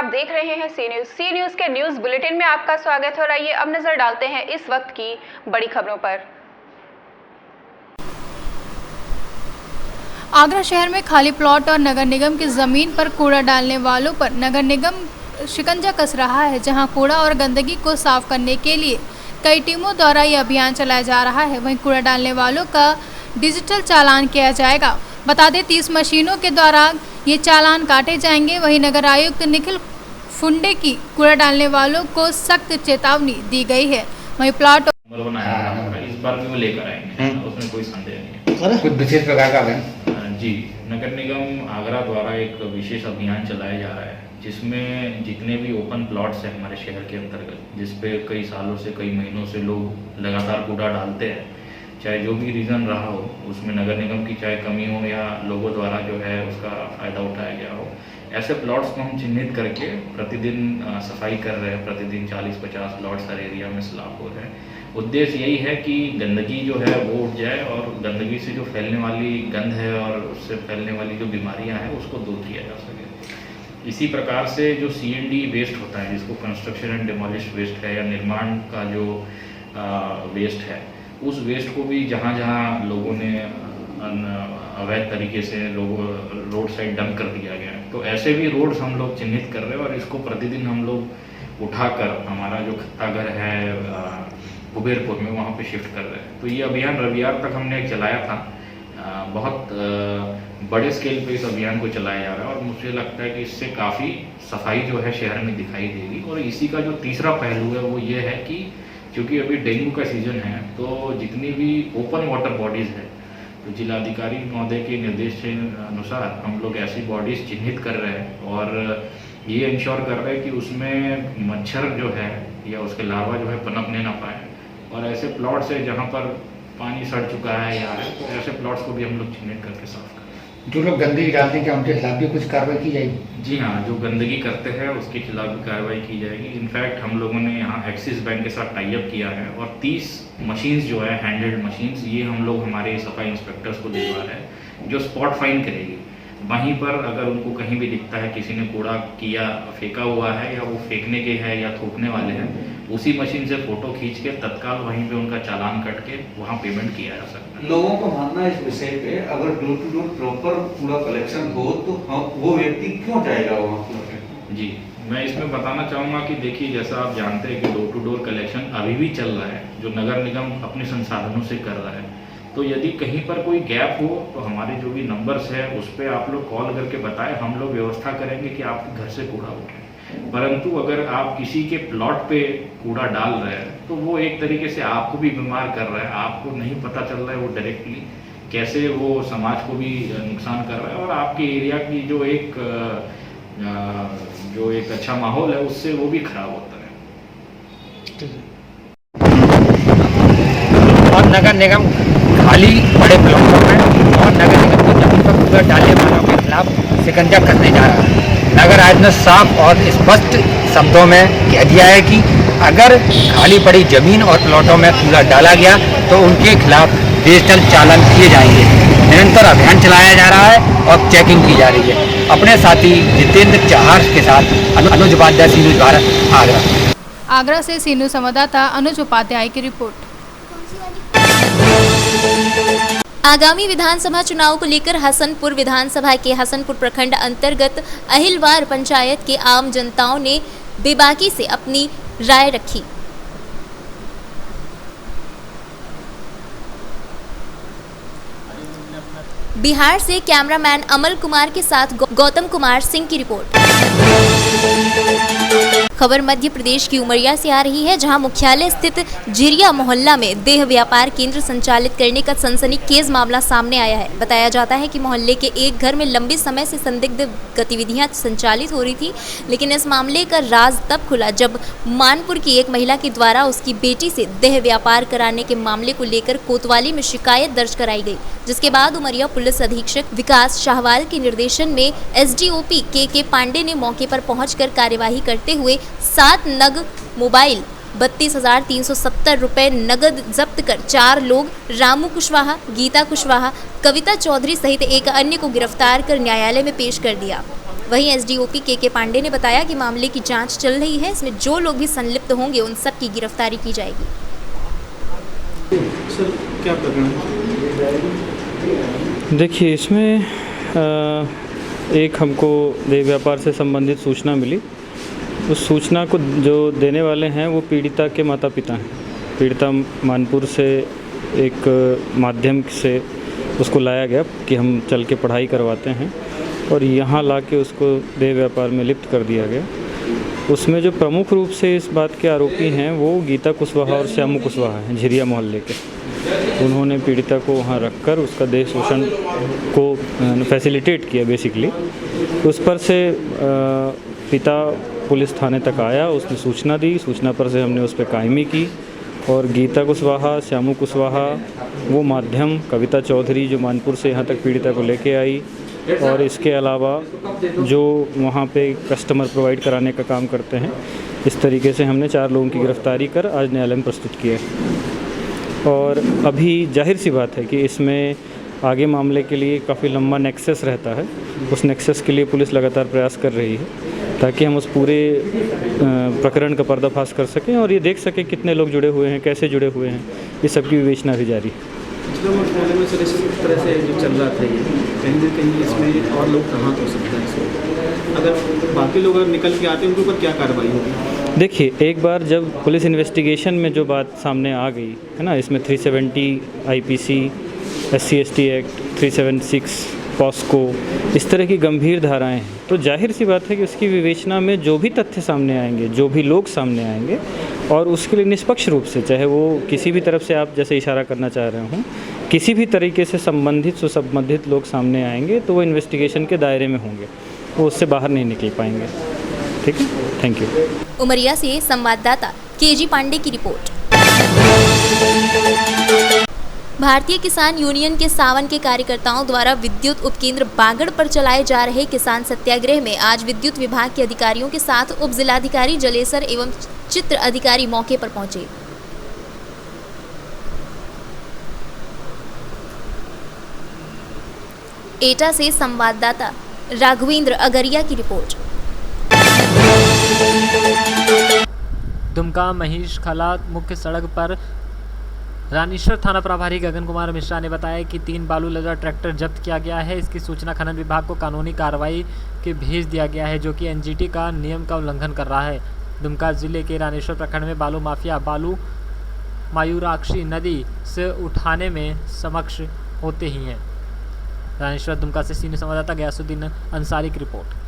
आप देख रहे हैं सी न्यूज़ के न्यूज़ बुलेटिन में आपका स्वागत है और आइए अब नजर डालते हैं इस वक्त की बड़ी खबरों पर। आगरा शहर में खाली प्लॉट और नगर निगम की जमीन पर कूड़ा डालने वालों पर नगर निगम शिकंजा कस रहा है, जहां कूड़ा और गंदगी को साफ करने के लिए कई टीमों द्वारा ये अभियान चलाया जा रहा है। वहीं कूड़ा डालने वालों का डिजिटल चालान किया जाएगा। बता दें 30 मशीनों के द्वारा ये चालान काटे जाएंगे। वहीं नगर आयुक्त निखिल फुंडे की कूड़ा डालने वालों को सख्त चेतावनी दी गई है। वहीं प्लॉट इस बार भी वो लेकर आएंगे, उसमें कोई संदेह नहीं है। कुछ विशेष प्रकार का जी, नगर निगम आगरा द्वारा एक विशेष अभियान चलाया जा रहा है, जिसमें जितने भी ओपन प्लॉट्स हैं हमारे शहर के अंतर्गत, जिस पे कई सालों से कई महीनों से लोग लगातार कूड़ा डालते हैं, चाहे जो भी रीज़न रहा हो, उसमें नगर निगम की चाहे कमी हो या लोगों द्वारा जो है उसका फ़ायदा उठाया गया हो, ऐसे प्लॉट्स को हम चिन्हित करके प्रतिदिन सफाई कर रहे हैं। प्रतिदिन 40-50 प्लॉट्स हर एरिया में स्लैब हो रहे हैं। उद्देश्य यही है कि गंदगी जो है वो उठ जाए और गंदगी से जो फैलने वाली गंध है और उससे फैलने वाली जो बीमारियां हैं उसको दूर किया जा सके। इसी प्रकार से जो CND वेस्ट होता है, जिसको कंस्ट्रक्शन एंड डिमोलिश वेस्ट है या निर्माण का जो वेस्ट है, उस वेस्ट को भी जहाँ जहाँ लोगों ने अवैध तरीके से लोगों रोड साइड डंप कर दिया गया है, तो ऐसे भी रोड्स हम लोग चिन्हित कर रहे हैं और इसको प्रतिदिन हम लोग उठाकर हमारा जो खत्ता घर है कुबेरपुर में वहाँ पे शिफ्ट कर रहे हैं। तो ये अभियान रविवार तक हमने चलाया था। बहुत बड़े स्केल पे इस अभियान को चलाया जा रहा है और मुझे लगता है कि इससे काफ़ी सफाई जो है शहर में दिखाई देगी। और इसी का जो तीसरा पहलू है वो ये है कि क्योंकि अभी डेंगू का सीजन है, तो जितनी भी ओपन वाटर बॉडीज़ है, तो जिलाधिकारी महोदय के निर्देश के अनुसार हम लोग ऐसी बॉडीज़ चिन्हित कर रहे हैं और ये इंश्योर कर रहे हैं कि उसमें मच्छर जो है या उसके लार्वा जो है पनपने ना पाए। और ऐसे प्लॉट्स है जहाँ पर पानी सड़ चुका है या है, तो ऐसे प्लॉट्स को भी हम लोग चिन्हित करके साफ करें। जो लोग गंदगी डालते हैं क्या उनके खिलाफ भी कुछ कार्रवाई की जाएगी? जी हाँ, जो गंदगी करते हैं उसके खिलाफ भी कार्रवाई की जाएगी। इनफैक्ट हम लोगों ने यहाँ एक्सिस बैंक के साथ टाई अप किया है और 30 मशीन्स जो है हैंडल्ड मशीन्स, ये हम लोग हमारे सफाई इंस्पेक्टर्स को दिलवा रहे हैं, जो स्पॉट फाइन करेगी। वहीं पर अगर उनको कहीं भी दिखता है किसी ने कूड़ा किया फेंका हुआ है या वो फेंकने के हैं या थूकने वाले हैं, उसी मशीन से फोटो खींच के तत्काल वहीं पे उनका चालान कट के वहाँ पेमेंट किया जा सकता है। लोगों का मानना है इस विषय पे, अगर डोर टू डोर प्रॉपर कूड़ा कलेक्शन हो तो वो व्यक्ति क्यों जाएगा वहाँ? जी, मैं इसमें बताना चाहूँगा कि देखिए, जैसा आप जानते हैं कि डोर टू डोर कलेक्शन अभी भी चल रहा है, जो नगर निगम अपने संसाधनों से कर रहा है। तो यदि कहीं पर कोई गैप हो तो हमारे जो भी नंबर्स है उस पर आप लोग कॉल करके बताएं, हम लोग व्यवस्था करेंगे कि आपके घर से कूड़ा उठे। परंतु अगर आप किसी के प्लॉट पे कूड़ा डाल रहे हैं तो वो एक तरीके से आपको भी बीमार कर रहा है, आपको नहीं पता चल रहा है वो डायरेक्टली कैसे वो समाज को भी नुकसान कर रहा है और आपके एरिया की जो एक अच्छा माहौल है उससे वो भी खराब होता है। और नगर निगम खाली बड़े प्लॉटों में और नगर निगम की जमीन पर कूड़ा डालने वालों के खिलाफ शिकंजा कसने जा रहा है। नगर आयुक्त ने साफ और स्पष्ट शब्दों में कह दिया है कि अगर खाली पड़ी जमीन और प्लॉटों में कूड़ा डाला गया तो उनके खिलाफ डिजिटल चालान किए जाएंगे। निरंतर अभियान चलाया जा रहा है और चेकिंग की जा रही है। अपने साथी जितेंद्र चहार के साथ अनुज उपाध्याय, सी न्यूज़ भारत, आगरा। आगरा से सी न्यूज़ संवाददाता अनुज उपाध्याय की रिपोर्ट। आगामी विधानसभा चुनाव को लेकर हसनपुर विधानसभा के हसनपुर प्रखंड अंतर्गत अहिलवार पंचायत के आम जनताओं ने बेबाकी से अपनी राय रखी। बिहार से कैमरामैन अमल कुमार के साथ गौतम कुमार सिंह की रिपोर्ट। खबर मध्य प्रदेश की उमरिया से आ रही है, जहां मुख्यालय स्थित जिरिया मोहल्ला में देह व्यापार केंद्र संचालित करने का सनसनीखेज मामला सामने आया है। बताया जाता है कि मोहल्ले के एक घर में लंबे समय से संदिग्ध गतिविधियां संचालित हो रही थी, लेकिन इस मामले का राज तब खुला जब मानपुर की एक महिला के द्वारा उसकी बेटी से देह व्यापार कराने के मामले को लेकर कोतवाली में शिकायत दर्ज कराई गई, जिसके बाद उमरिया पुलिस अधीक्षक विकास शाहवाल के निर्देशन में SDOP के पांडे ने मौके पर पहुंचकर कार्यवाही करते हुए 7 नग मोबाइल, 32,370 रुपए नगद जब्त कर 4 लोग रामू कुशवाहा, गीता कुशवाहा, कविता चौधरी सहित एक अन्य को गिरफ्तार कर न्यायालय में पेश कर दिया। वहीं एसडीओपी के पांडे ने बताया कि मामले की जांच चल रही है, इसमें जो लोग भी संलिप्त होंगे उन सब की गिरफ्तारी की जाएगी। सर क्या प्रकरण है? देखिए, इसमें एक हमको देह व्यापार से संबंधित सूचना मिली। उस सूचना को जो देने वाले हैं वो पीड़िता के माता पिता हैं। पीड़िता मानपुर से एक माध्यम से उसको लाया गया कि हम चल के पढ़ाई करवाते हैं, और यहाँ ला के उसको देह व्यापार में लिप्त कर दिया गया। उसमें जो प्रमुख रूप से इस बात के आरोपी हैं वो गीता कुशवाहा और श्यामू कुशवाहा हैं, झिरिया मोहल्ले के। उन्होंने पीड़िता को वहाँ रखकर उसका देह शोषण को फैसिलिटेट किया बेसिकली। उस पर से पिता पुलिस थाने तक आया, उसने सूचना दी, सूचना पर से हमने उस पर कायमी की, और गीता कुशवाहा, श्यामू कुशवाहा, वो माध्यम कविता चौधरी जो मानपुर से यहाँ तक पीड़िता को लेके आई, और इसके अलावा जो वहाँ पे कस्टमर प्रोवाइड कराने का काम करते हैं, इस तरीके से हमने 4 लोगों की गिरफ्तारी कर आज न्यायालय में प्रस्तुत किया है। और अभी जाहिर सी बात है कि इसमें आगे मामले के लिए काफ़ी लंबा नेक्सस रहता है। उस नेक्सस के लिए पुलिस लगातार प्रयास कर रही है ताकि हम उस पूरे प्रकरण का पर्दाफाश कर सकें और ये देख सकें कितने लोग जुड़े हुए हैं, कैसे जुड़े हुए हैं। इस सब की विवेचना भी जारी है। मामले में सर इस तरह से जो चल रहा था, ये कहीं ना कहीं इसमें और लोग कहाँ हो सकते हैं? अगर बाकी लोग अगर निकल के आते हैं उनके ऊपर क्या कार्रवाई होगी? देखिए, एक बार जब पुलिस इन्वेस्टिगेशन में जो बात सामने आ गई है ना, इसमें 370 IPC, SC/ST एक्ट, 376 पॉस्को, इस तरह की गंभीर धाराएं हैं, तो जाहिर सी बात है कि उसकी विवेचना में जो भी तथ्य सामने आएंगे, जो भी लोग सामने आएंगे, और उसके लिए निष्पक्ष रूप से, चाहे वो किसी भी तरफ से आप जैसे इशारा करना चाह रहे हों, किसी भी तरीके से सुसंबंधित लोग सामने आएंगे तो वो इन्वेस्टिगेशन के दायरे में होंगे, वो उससे बाहर नहीं निकल पाएंगे। ठीक है, थैंक यू। उमरिया से संवाददाता KG पांडे की रिपोर्ट। भारतीय किसान यूनियन के सावन के कार्यकर्ताओं द्वारा विद्युत उपकेंद्र बागड़ पर चलाए जा रहे किसान सत्याग्रह में आज विद्युत विभाग के अधिकारियों के साथ उप जिलाधिकारी जलेसर एवं चित्र अधिकारी मौके पर पहुंचे। एटा से संवाददाता राघवेंद्र अगरिया की रिपोर्ट। दुमका महिष खला मुख्य सड़क पर रानीश्वर थाना प्रभारी गगन कुमार मिश्रा ने बताया कि 3 बालू लदा ट्रैक्टर जब्त किया गया है। इसकी सूचना खनन विभाग को कानूनी कार्रवाई के भेज दिया गया है, जो कि NGT का नियम का उल्लंघन कर रहा है। दुमका जिले के रानीश्वर प्रखंड में बालू माफिया बालू मायूराक्षी नदी से उठाने में समक्ष होते ही हैं। रानीश्वर दुमका से सीनियर संवाददाता गयासुद्दीन अंसारी की रिपोर्ट।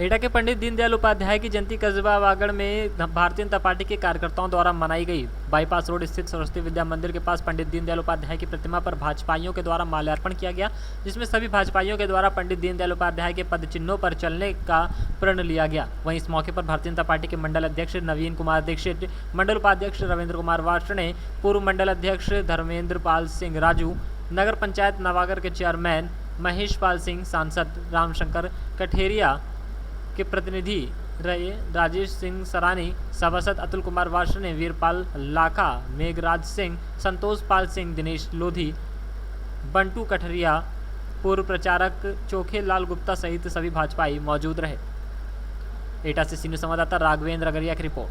एटा के पंडित दीनदयाल उपाध्याय की जयंती कस्बा वागड़ में भारतीय जनता पार्टी के कार्यकर्ताओं द्वारा मनाई गई। बाईपास रोड स्थित सरस्वती विद्या मंदिर के पास पंडित दीनदयाल उपाध्याय की प्रतिमा पर भाजपाइयों के द्वारा माल्यार्पण किया गया, जिसमें सभी भाजपाइयों के द्वारा पंडित दीनदयाल उपाध्याय के पद चिन्हों पर चलने का प्रण लिया गया। वहीं इस मौके पर भारतीय जनता पार्टी के मंडल अध्यक्ष नवीन कुमार दीक्षित, मंडल उपाध्यक्ष रविंद्र कुमार वार्ष्णे, पूर्व मंडल अध्यक्ष धर्मेंद्र पाल सिंह राजू, नगर पंचायत नवागढ़ के चेयरमैन महेश पाल सिंह, सांसद रामशंकर कठेरिया के प्रतिनिधि रहे राजेश सिंह सरानी, सभासद अतुल कुमार वार्ष्णे, वीरपाल लाखा, मेघराज सिंह, संतोष पाल सिंह, दिनेश लोधी, बंटू कठरिया, पूर्व प्रचारक चोखे लाल गुप्ता सहित सभी भाजपाई मौजूद रहे। एटा से सीनियर संवाददाता राघवेंद्र अगरिया की रिपोर्ट।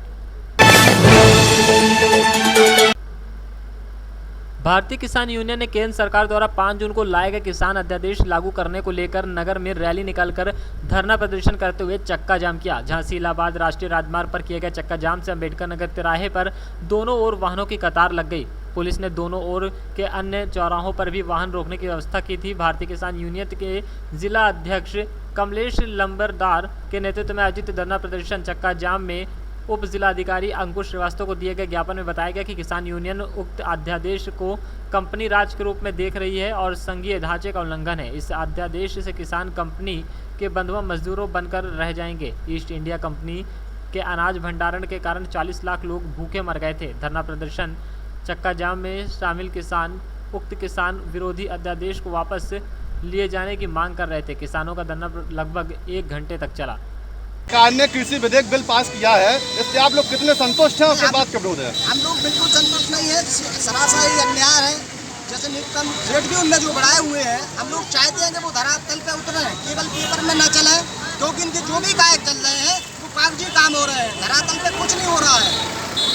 भारतीय किसान यूनियन ने केंद्र सरकार द्वारा 5 जून को लाए गए किसान अध्यादेश लागू करने को लेकर नगर में रैली निकालकर धरना प्रदर्शन करते हुए चक्का जाम किया। झांसी इलाहाबाद राष्ट्रीय राजमार्ग पर किए गए चक्का जाम से अम्बेडकर नगर तिराहे पर दोनों ओर वाहनों की कतार लग गई। पुलिस ने दोनों ओर के अन्य चौराहों पर भी वाहन रोकने की व्यवस्था की थी। भारतीय किसान यूनियन के जिला अध्यक्ष कमलेश लंबरदार के नेतृत्व में आयोजित धरना प्रदर्शन चक्का जाम में उप जिलाधिकारी अंकुश श्रीवास्तव को दिए गए ज्ञापन में बताया गया कि किसान यूनियन उक्त अध्यादेश को कंपनी राज के रूप में देख रही है और संघीय ढांचे का उल्लंघन है। इस अध्यादेश से किसान कंपनी के बंधुआ मजदूरों बनकर रह जाएंगे। ईस्ट इंडिया कंपनी के अनाज भंडारण के कारण 40 लाख लोग भूखे मर गए थे। धरना प्रदर्शन चक्का जाम में शामिल किसान उक्त किसान विरोधी अध्यादेश को वापस लिए जाने की मांग कर रहे थे। किसानों का धरना लगभग 1 घंटे तक चला। सरकार ने कृषि विधेयक बिल पास किया है, इससे आप लोग कितने संतुष्ट हैं? उसके बाद क्या विरोध है? हम लोग बिल्कुल संतुष्ट नहीं है, सरासर अन्याय है। जैसे न्यूनतम रेट भी उनने जो बढ़ाए हुए हैं, हम लोग चाहते हैं कि वो धरातल पे उतरे, केवल पेपर में न चले, क्योंकि इनके जो भी कागज चल रहे हैं वो कागजी काम हो रहे हैं, धरातल पे कुछ नहीं हो रहा है।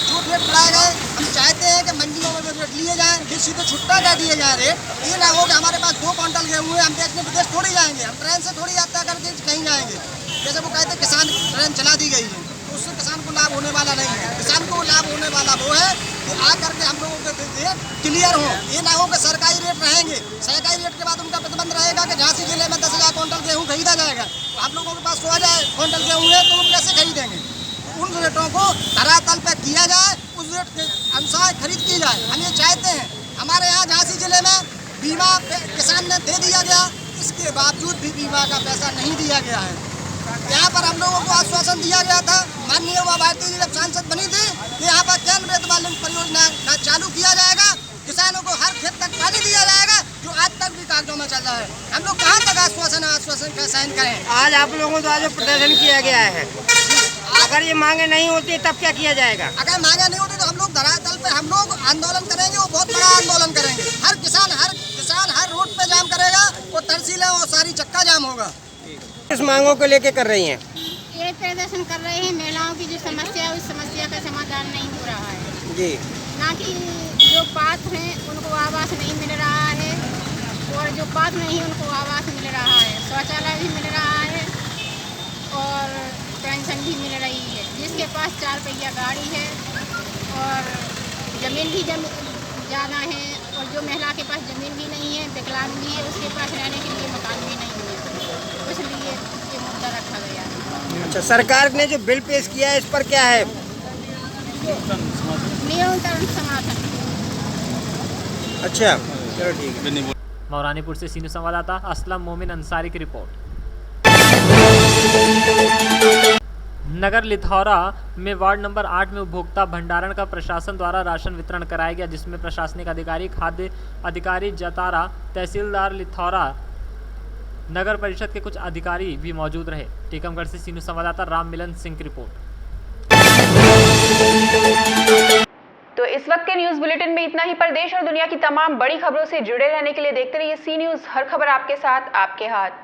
जो रेट बढ़ाए गए, हम चाहते हैं कि मंडियों में भी रेट लिए जाएँ, फिर सीधे छुट्टा कर दिए जाए रेट। ये ना हो कि हमारे पास 2 क्विंटल गेहूँ है, हम देश में विदेश थोड़ी जाएंगे, हम ट्रेन से थोड़ी यात्रा करके कहीं जाएंगे। जैसे वो कहते किसान ट्रेन चला दी गई है, तो उससे किसान को लाभ होने वाला नहीं है। किसान को लाभ होने वाला वो है कि आ करके हम लोगों के रेट क्लियर हो। ये ना हो कि सरकारी रेट रहेंगे, सरकारी रेट के बाद उनका प्रतिबंध रहेगा कि झांसी जिले में 10,000 क्विंटल गेहूँ खरीदा जाएगा, तो हम लोगों के पास 100,000 क्विंटल गेहूँ है, तो वो कैसे खरीदेंगे। उन रेटों को धरातल पे किया जाए, उस रेट के अनुसार खरीद की जाए। हम ये चाहते हैं। हमारे यहाँ झांसी जिले में बीमा किसान ने दे दिया गया, इसके बावजूद भी बीमा का पैसा नहीं दिया गया है। यहाँ पर हम लोगों को आश्वासन दिया गया था, माननीय उमा भारती जी जब सांसद बनी थी, कि यहाँ पर केंद्र बेतवा लिंक परियोजना चालू किया जाएगा, किसानों को हर खेत तक पानी दिया जाएगा, जो आज तक भी कागजों में चल रहा है। हम लोग कहाँ तक आश्वासन का साइन करें। आज आप लोगों द्वारा जो प्रदर्शन किया गया है, अगर ये मांगे नहीं होती तब क्या किया जाएगा? अगर मांगे नहीं होती तो हम लोग धरातल पे हम लोग आंदोलन करेंगे, वो बहुत बड़ा आंदोलन करेंगे। हर किसान हर रोड पे जाम करेगा, वो तहसीलें और सारी चक्का जाम होगा। किस मांगों को लेके कर रही हैं? ये प्रदर्शन कर रहे हैं, महिलाओं की जो समस्या है उस समस्या का समाधान नहीं हो रहा है जी। ना कि जो पात्र हैं उनको आवास नहीं मिल रहा है, और जो पात्र नहीं उनको आवास मिल रहा है, शौचालय भी मिल रहा है और पेंशन भी मिल रही है। जिसके पास 4 पहिया गाड़ी है और ज़मीन भी ज़्यादा है, और जो महिला के पास ज़मीन भी नहीं है, विकलांग भी है, उसके पास रहने के लिए मकान भी नहीं है, इसलिए ये मुद्दा रखा गया है। अच्छा, सरकार ने जो बिल पेश किया है इस पर क्या है? न्यूनतम समर्थन। अच्छा, चलो ठीक है। मौरानीपुर से सीनियर संवाददाता असलम मोमिन अंसारी की रिपोर्ट। नगर लिथौरा में वार्ड नंबर 8 में उपभोक्ता भंडारण का प्रशासन द्वारा राशन वितरण कराया गया, जिसमें प्रशासनिक अधिकारी, खाद्य अधिकारी जतारा, तहसीलदार लिथौरा, नगर परिषद के कुछ अधिकारी भी मौजूद रहे। टीकमगढ़ से सीनियर संवाददाता राम मिलन सिंह की रिपोर्ट। तो इस वक्त के न्यूज बुलेटिन में इतना ही। प्रदेश और दुनिया की तमाम बड़ी खबरों से जुड़े रहने के लिए देखते रहिए सी न्यूज़, हर खबर आपके साथ, आपके हाथ।